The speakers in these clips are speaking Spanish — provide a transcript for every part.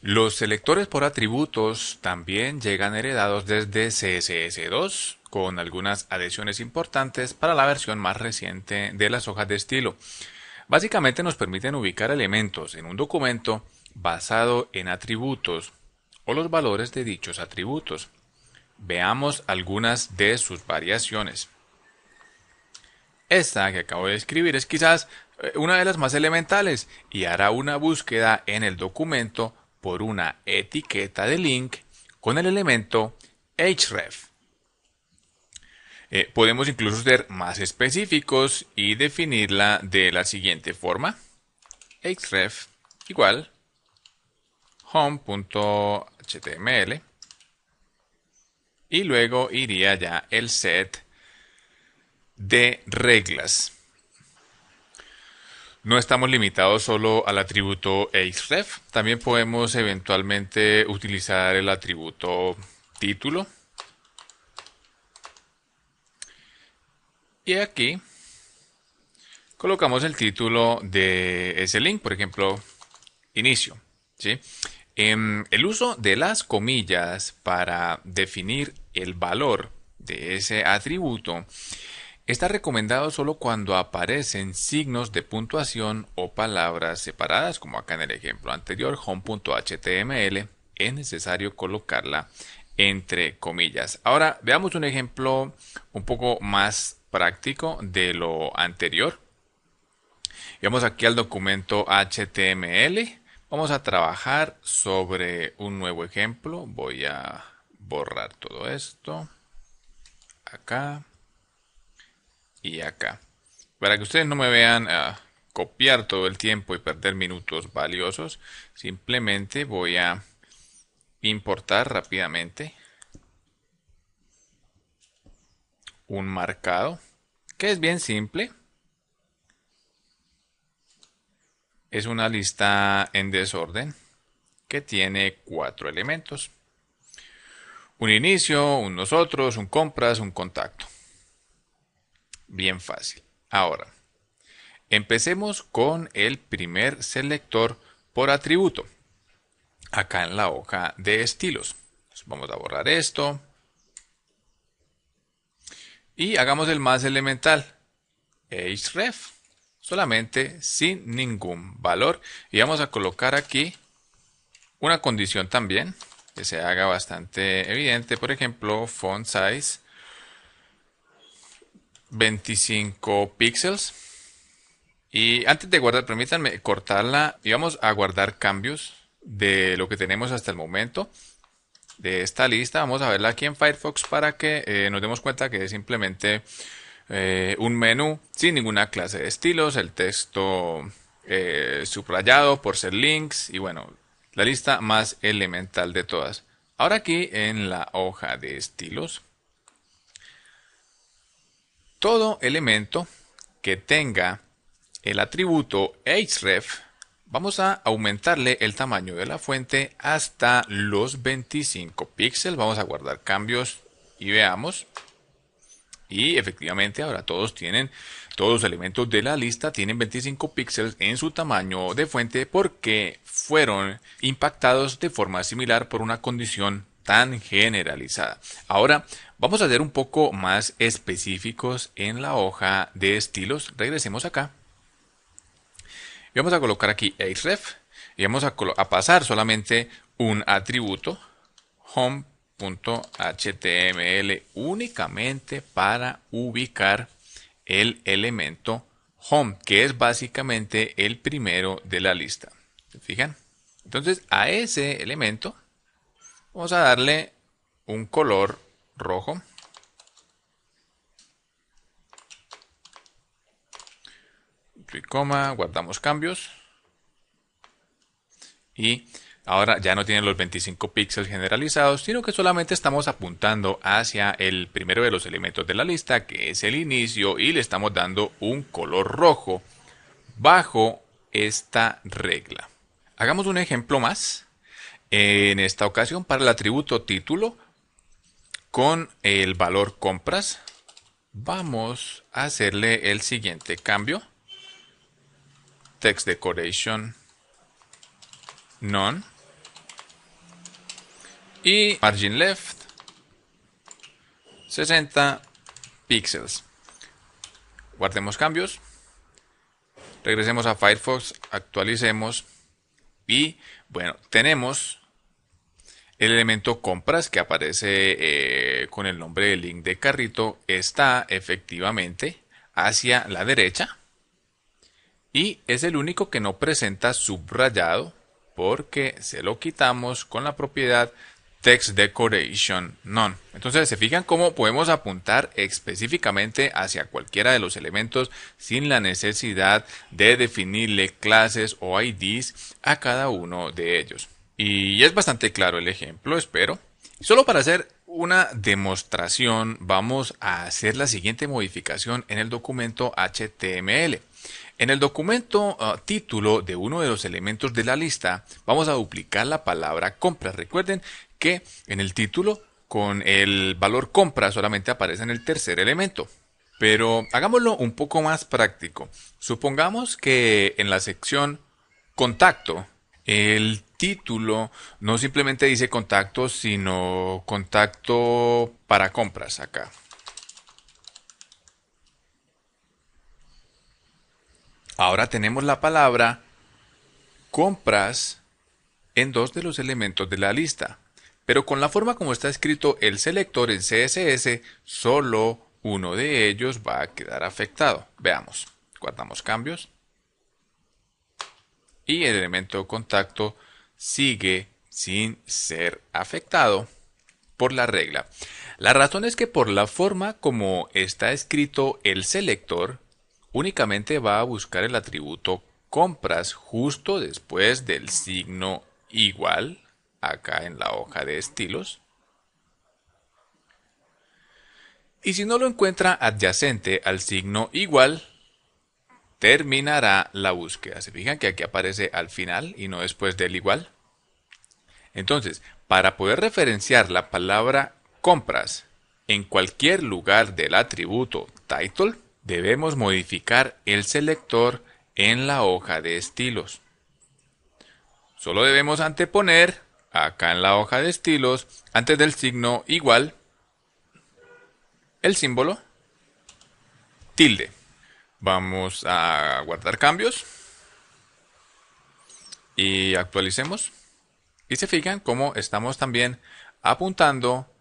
Los selectores por atributos también llegan heredados desde CSS2 con algunas adiciones importantes para la versión más reciente de las hojas de estilo. Básicamente nos permiten ubicar elementos en un documento basado en atributos o los valores de dichos atributos. Veamos algunas de sus variaciones. Esta que acabo de escribir es quizás una de las más elementales y hará una búsqueda en el documento por una etiqueta de link con el elemento href. Podemos incluso ser más específicos y definirla de la siguiente forma. Href igual home.html y luego iría ya el set de reglas. No estamos limitados solo al atributo href, también podemos eventualmente utilizar el atributo título. Y aquí colocamos el título de ese link, por ejemplo, inicio. ¿Sí? El uso de las comillas para definir el valor de ese atributo está recomendado solo cuando aparecen signos de puntuación o palabras separadas, como acá en el ejemplo anterior, home.html, es necesario colocarla entre comillas. Ahora veamos un ejemplo un poco más práctico de lo anterior. Vamos aquí al documento HTML. Vamos a trabajar sobre un nuevo ejemplo. Voy a borrar todo esto. Acá y acá. Para que ustedes no me vean copiar todo el tiempo y perder minutos valiosos, simplemente voy a importar rápidamente un marcado, que es bien simple. Es una lista en desorden que tiene 4 elementos. Un inicio, un nosotros, un compras, un contacto. Bien fácil. Ahora, empecemos con el primer selector por atributo. Acá en la hoja de estilos. Vamos a borrar esto. Y hagamos el más elemental. href. Solamente sin ningún valor. Y vamos a colocar aquí una condición también. Que se haga bastante evidente. Por ejemplo, font size 25 píxeles. Y antes de guardar, permítanme cortarla y vamos a guardar cambios de lo que tenemos hasta el momento de esta lista. Vamos a verla aquí en Firefox para que nos demos cuenta que es simplemente un menú sin ninguna clase de estilos, el texto subrayado por ser links y bueno, la lista más elemental de todas. Ahora aquí en la hoja de estilos, todo elemento que tenga el atributo href, vamos a aumentarle el tamaño de la fuente hasta los 25 píxeles. Vamos a guardar cambios y veamos. Y efectivamente ahora todos los elementos de la lista tienen 25 píxeles en su tamaño de fuente porque fueron impactados de forma similar por una condición tan generalizada. Ahora vamos a ser un poco más específicos en la hoja de estilos. Regresemos acá. Y vamos a colocar aquí href y vamos a pasar solamente un atributo home.html únicamente para ubicar el elemento home, que es básicamente el primero de la lista. ¿Se fijan? Entonces a ese elemento vamos a darle un color rojo. Y coma, guardamos cambios. Y ahora ya no tiene los 25 píxeles generalizados, sino que solamente estamos apuntando hacia el primero de los elementos de la lista, que es el inicio, y le estamos dando un color rojo bajo esta regla. Hagamos un ejemplo más. En esta ocasión, para el atributo título, con el valor compras, vamos a hacerle el siguiente cambio. Text decoration none. y margin left 60 píxeles. Guardemos cambios, regresemos a Firefox, actualicemos y bueno, tenemos el elemento compras que aparece con el nombre del link de carrito. Está efectivamente hacia la derecha y es el único que no presenta subrayado porque se lo quitamos con la propiedad Text Decoration None. Entonces se fijan cómo podemos apuntar específicamente hacia cualquiera de los elementos sin la necesidad de definirle clases o IDs a cada uno de ellos. Y es bastante claro el ejemplo, espero. Solo para hacer una demostración vamos a hacer la siguiente modificación en el documento HTML. En el documento título de uno de los elementos de la lista vamos a duplicar la palabra compras. Recuerden que en el título con el valor compra solamente aparece en el tercer elemento. Pero hagámoslo un poco más práctico. Supongamos que en la sección contacto el título no simplemente dice contacto, sino contacto para compras acá. Ahora tenemos la palabra compras en dos de los elementos de la lista, pero con la forma como está escrito el selector en CSS, solo uno de ellos va a quedar afectado. Veamos, guardamos cambios y el elemento contacto sigue sin ser afectado por la regla. La razón es que por la forma como está escrito el selector, únicamente va a buscar el atributo compras justo después del signo igual, acá en la hoja de estilos. Y si no lo encuentra adyacente al signo igual, terminará la búsqueda. ¿Se fijan que aquí aparece al final y no después del igual? Entonces, para poder referenciar la palabra compras en cualquier lugar del atributo title, debemos modificar el selector en la hoja de estilos. Solo debemos anteponer, acá en la hoja de estilos, antes del signo igual, el símbolo tilde. Vamos a guardar cambios y actualicemos. Y se fijan cómo estamos también apuntando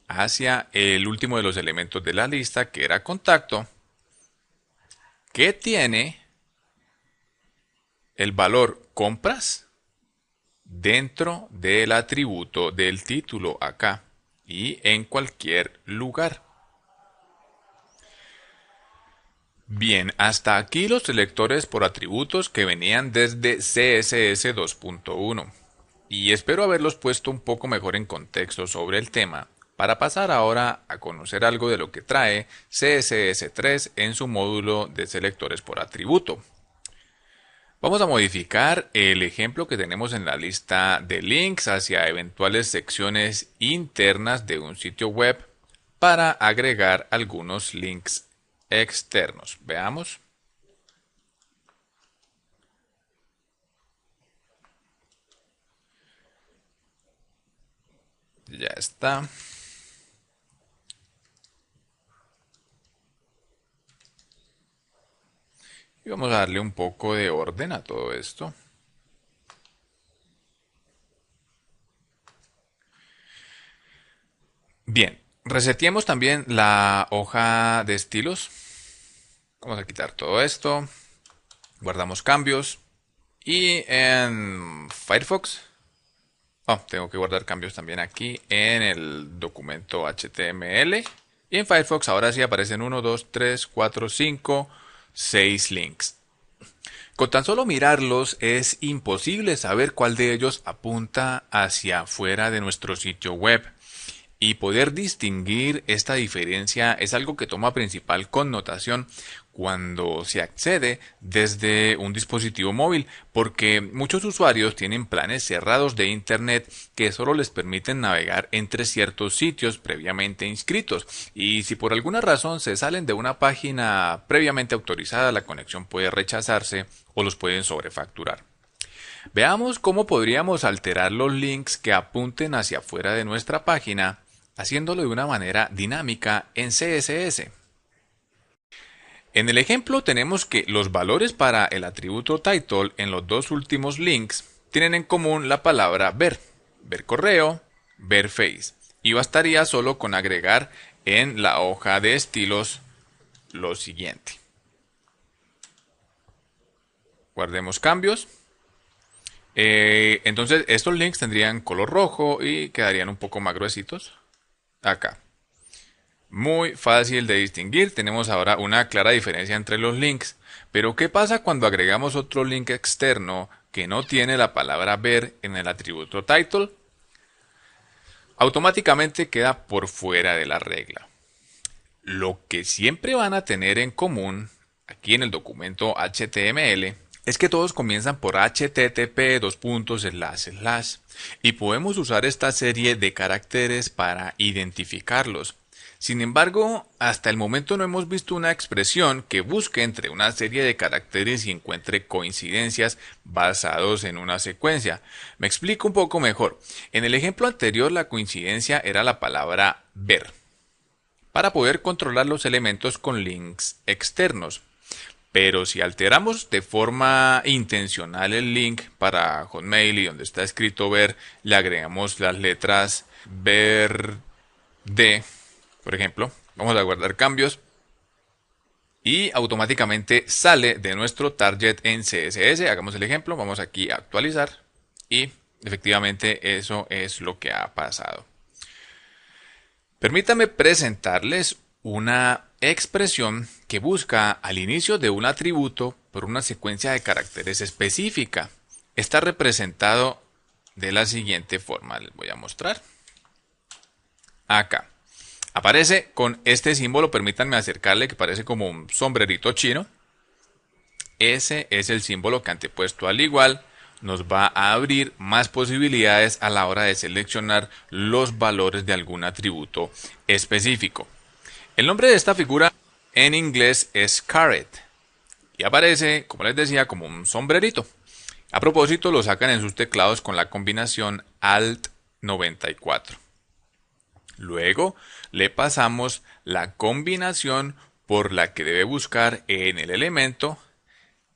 hacia el último de los elementos de la lista, que era contacto, que tiene el valor compras dentro del atributo del título acá y en cualquier lugar. Bien, hasta aquí los selectores por atributos que venían desde CSS 2.1 y espero haberlos puesto un poco mejor en contexto sobre el tema para pasar ahora a conocer algo de lo que trae CSS 3 en su módulo de selectores por atributo. Vamos a modificar el ejemplo que tenemos en la lista de links hacia eventuales secciones internas de un sitio web para agregar algunos links externos. Veamos. Ya está. Y vamos a darle un poco de orden a todo esto. Bien, reseteemos también la hoja de estilos. Vamos a quitar todo esto. Guardamos cambios. Y en Firefox. Tengo que guardar cambios también aquí en el documento HTML. Y en Firefox ahora sí aparecen 1, 2, 3, 4, 5, 6 links. Con tan solo mirarlos es imposible saber cuál de ellos apunta hacia afuera de nuestro sitio web. Y poder distinguir esta diferencia es algo que toma principal connotación cuando se accede desde un dispositivo móvil, porque muchos usuarios tienen planes cerrados de Internet que solo les permiten navegar entre ciertos sitios previamente inscritos, y si por alguna razón se salen de una página previamente autorizada, la conexión puede rechazarse o los pueden sobrefacturar. Veamos cómo podríamos alterar los links que apunten hacia afuera de nuestra página, haciéndolo de una manera dinámica en CSS. En el ejemplo tenemos que los valores para el atributo title en los dos últimos links tienen en común la palabra ver, ver correo, ver face, y bastaría solo con agregar en la hoja de estilos lo siguiente. Guardemos cambios. Entonces estos links tendrían color rojo y quedarían un poco más gruesitos. Acá. Muy fácil de distinguir, tenemos ahora una clara diferencia entre los links, pero ¿qué pasa cuando agregamos otro link externo que no tiene la palabra ver en el atributo title? Automáticamente queda por fuera de la regla. Lo que siempre van a tener en común aquí en el documento HTML es que todos comienzan por http y podemos usar esta serie de caracteres para identificarlos. Sin embargo, hasta el momento no hemos visto una expresión que busque entre una serie de caracteres y encuentre coincidencias basados en una secuencia. Me explico un poco mejor. En el ejemplo anterior la coincidencia era la palabra ver, para poder controlar los elementos con links externos. Pero si alteramos de forma intencional el link para Hotmail y donde está escrito ver, le agregamos las letras verde, por ejemplo, vamos a guardar cambios y automáticamente sale de nuestro target en CSS. Hagamos el ejemplo, vamos aquí a actualizar y efectivamente eso es lo que ha pasado. Permítanme presentarles una expresión que busca al inicio de un atributo por una secuencia de caracteres específica. Está representado de la siguiente forma, les voy a mostrar. Acá. Aparece con este símbolo, permítanme acercarle, que parece como un sombrerito chino. Ese es el símbolo que antepuesto al igual nos va a abrir más posibilidades a la hora de seleccionar los valores de algún atributo específico. El nombre de esta figura en inglés es caret y aparece, como les decía, como un sombrerito. A propósito, lo sacan en sus teclados con la combinación Alt 94. Luego le pasamos la combinación por la que debe buscar en el elemento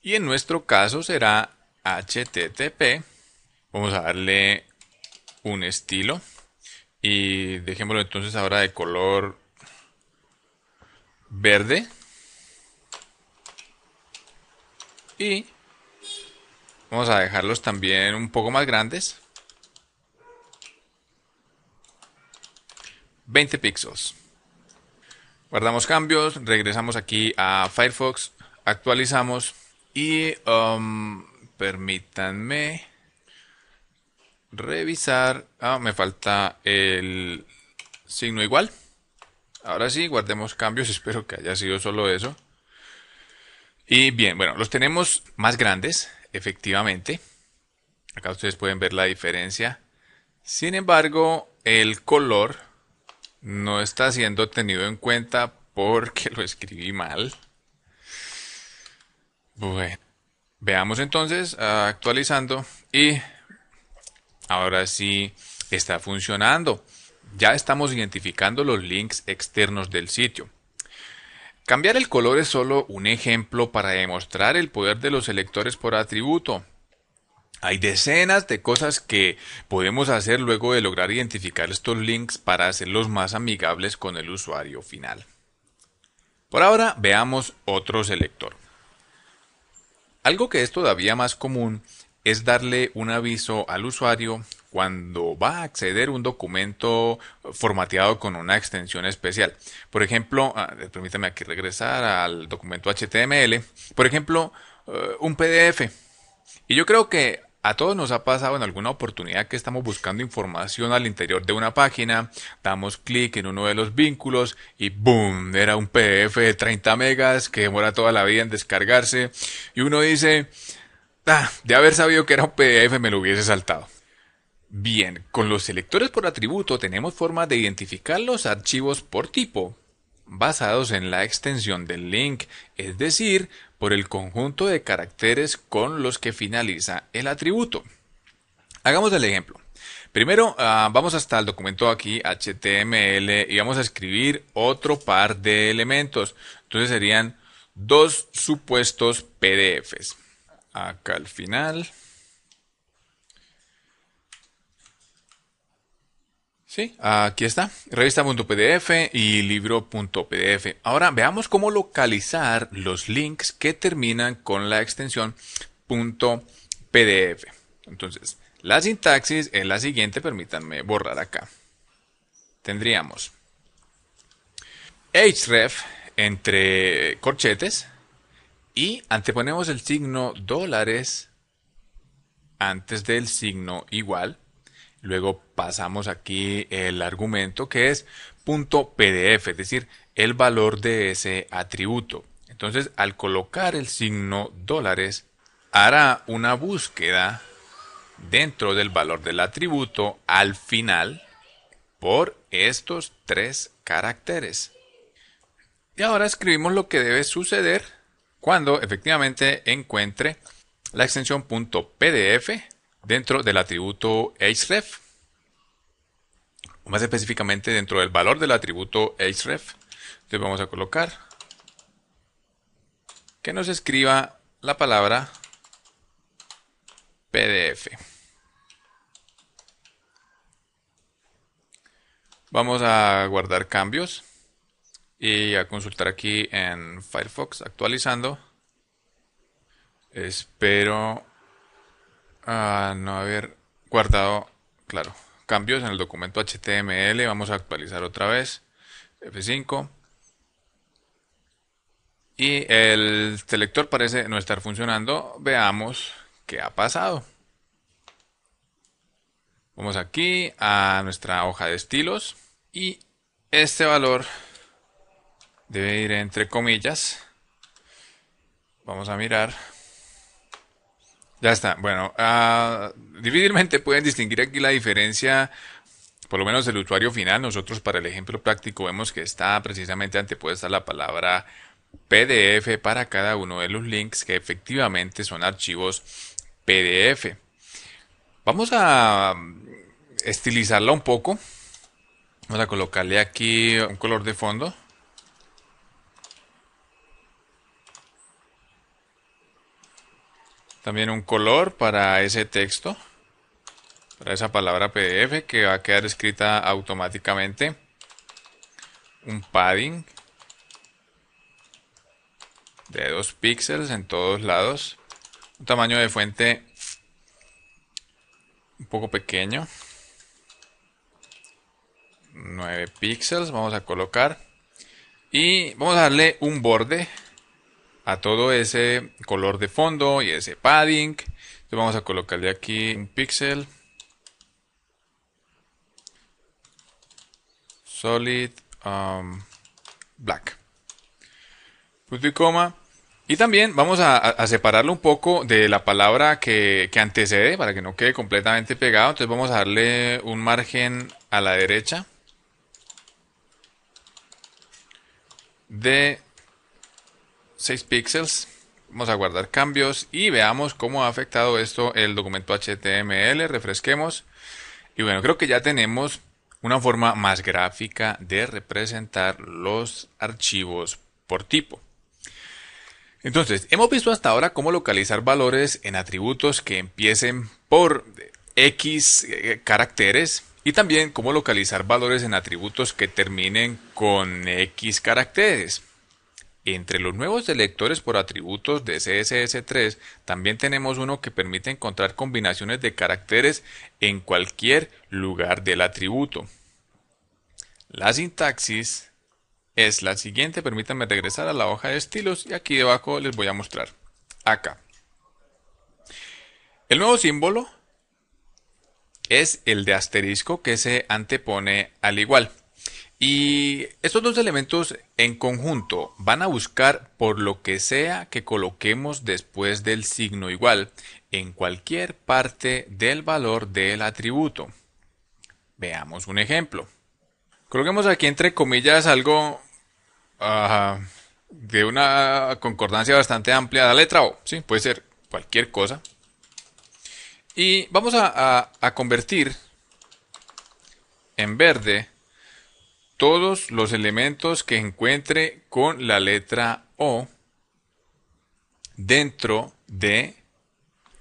y en nuestro caso será HTTP. Vamos a darle un estilo y dejémoslo entonces ahora de color verde y vamos a dejarlos también un poco más grandes, 20 píxeles. Guardamos cambios, regresamos aquí a Firefox, actualizamos y permítanme revisar. Me falta el signo igual. Ahora sí, guardemos cambios, espero que haya sido solo eso. Y bien, bueno, los tenemos más grandes, efectivamente. Acá ustedes pueden ver la diferencia. Sin embargo, el color no está siendo tenido en cuenta porque lo escribí mal. Bueno, veamos entonces, actualizando y ahora sí está funcionando. Ya estamos identificando los links externos del sitio. Cambiar el color es solo un ejemplo para demostrar el poder de los selectores por atributo. Hay decenas de cosas que podemos hacer luego de lograr identificar estos links para hacerlos más amigables con el usuario final. Por ahora veamos otro selector. Algo que es todavía más común es darle un aviso al usuario cuando va a acceder a un documento formateado con una extensión especial. Por ejemplo, permítame aquí regresar al documento HTML. Por ejemplo, un PDF. Y yo creo que a todos nos ha pasado en alguna oportunidad que estamos buscando información al interior de una página, damos clic en uno de los vínculos y ¡boom! Era un PDF de 30 megas que demora toda la vida en descargarse y uno dice, de haber sabido que era un PDF me lo hubiese saltado. Bien, con los selectores por atributo tenemos forma de identificar los archivos por tipo. basados en la extensión del link, es decir, por el conjunto de caracteres con los que finaliza el atributo. Hagamos el ejemplo. Primero, vamos hasta el documento aquí, HTML, y vamos a escribir otro par de elementos. Entonces serían dos supuestos PDFs. Acá al final. Sí, aquí está, revista.pdf y libro.pdf. Ahora veamos cómo localizar los links que terminan con la extensión .pdf. Entonces, la sintaxis es la siguiente, permítanme borrar acá. Tendríamos href entre corchetes y anteponemos el signo dólares antes del signo igual. Luego pasamos aquí el argumento que es .pdf, es decir, el valor de ese atributo. Entonces, al colocar el signo dólares, hará una búsqueda dentro del valor del atributo al final por estos tres caracteres. Y ahora escribimos lo que debe suceder cuando efectivamente encuentre la extensión .pdf dentro del atributo href, o más específicamente dentro del valor del atributo href. Entonces vamos a colocar que nos escriba la palabra PDF. Vamos a guardar cambios y a consultar aquí en Firefox actualizando. Espero no haber guardado, claro, cambios en el documento HTML. Vamos a actualizar otra vez. F5. Y el selector parece no estar funcionando. Veamos qué ha pasado. Vamos aquí a nuestra hoja de estilos y este valor debe ir entre comillas. Vamos a mirar. Ya está. Bueno, difícilmente pueden distinguir aquí la diferencia, por lo menos del usuario final. Nosotros para el ejemplo práctico vemos que está precisamente antepuesta la palabra PDF para cada uno de los links que efectivamente son archivos PDF. Vamos a estilizarla un poco. Vamos a colocarle aquí un color de fondo. También un color para ese texto, para esa palabra PDF que va a quedar escrita automáticamente. Un padding de 2 píxeles en todos lados. Un tamaño de fuente un poco pequeño. 9 píxeles vamos a colocar. Y vamos a darle un borde a todo ese color de fondo y ese padding. Entonces vamos a colocarle aquí un píxel. Solid black. Punto y coma. Y también vamos a separarlo un poco de la palabra que antecede para que no quede completamente pegado. Entonces vamos a darle un margen a la derecha de 6 píxeles. Vamos a guardar cambios y veamos cómo ha afectado esto el documento HTML. Refresquemos. Y bueno, creo que ya tenemos una forma más gráfica de representar los archivos por tipo. Entonces, hemos visto hasta ahora cómo localizar valores en atributos que empiecen por X caracteres y también cómo localizar valores en atributos que terminen con X caracteres. Entre los nuevos selectores por atributos de CSS3 también tenemos uno que permite encontrar combinaciones de caracteres en cualquier lugar del atributo. La sintaxis es la siguiente. Permítanme regresar a la hoja de estilos y aquí debajo les voy a mostrar. Acá. El nuevo símbolo es el de asterisco que se antepone al igual. Y estos dos elementos en conjunto van a buscar por lo que sea que coloquemos después del signo igual en cualquier parte del valor del atributo. Veamos un ejemplo. Coloquemos aquí entre comillas algo de una concordancia bastante amplia, la letra O, ¿sí? Puede ser cualquier cosa. Y vamos a convertir en verde todos los elementos que encuentre con la letra O dentro de...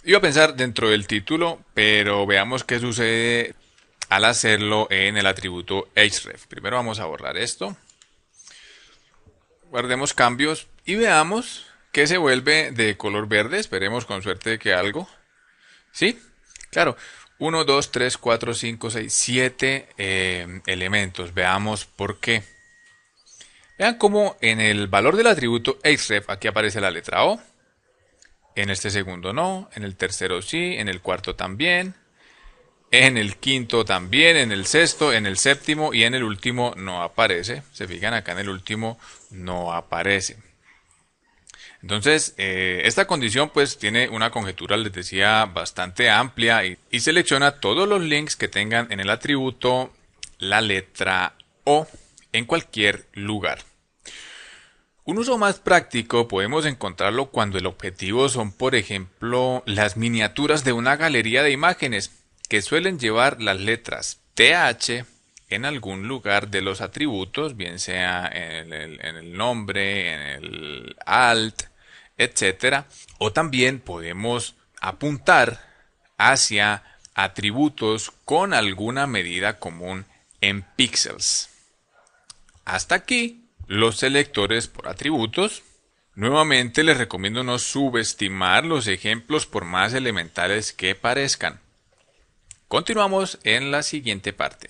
Iba a pensar dentro del título, pero veamos qué sucede al hacerlo en el atributo href. Primero vamos a borrar esto. Guardemos cambios y veamos que se vuelve de color verde. Esperemos con suerte que algo. ¿Sí? Claro. 1, 2, 3, 4, 5, 6, 7 elementos. Veamos por qué. Vean cómo en el valor del atributo href aquí aparece la letra O. En este segundo no, en el tercero sí, en el cuarto también, en el quinto también, en el sexto, en el séptimo y en el último no aparece. Se fijan acá en el último no aparece. Entonces, esta condición pues tiene una conjetura, les decía, bastante amplia y selecciona todos los links que tengan en el atributo la letra O en cualquier lugar. Un uso más práctico podemos encontrarlo cuando el objetivo son, por ejemplo, las miniaturas de una galería de imágenes que suelen llevar las letras TH en algún lugar de los atributos, bien sea en el nombre, en el alt, etcétera. O también podemos apuntar hacia atributos con alguna medida común en píxeles. Hasta aquí los selectores por atributos. Nuevamente les recomiendo no subestimar los ejemplos por más elementales que parezcan. Continuamos en la siguiente parte.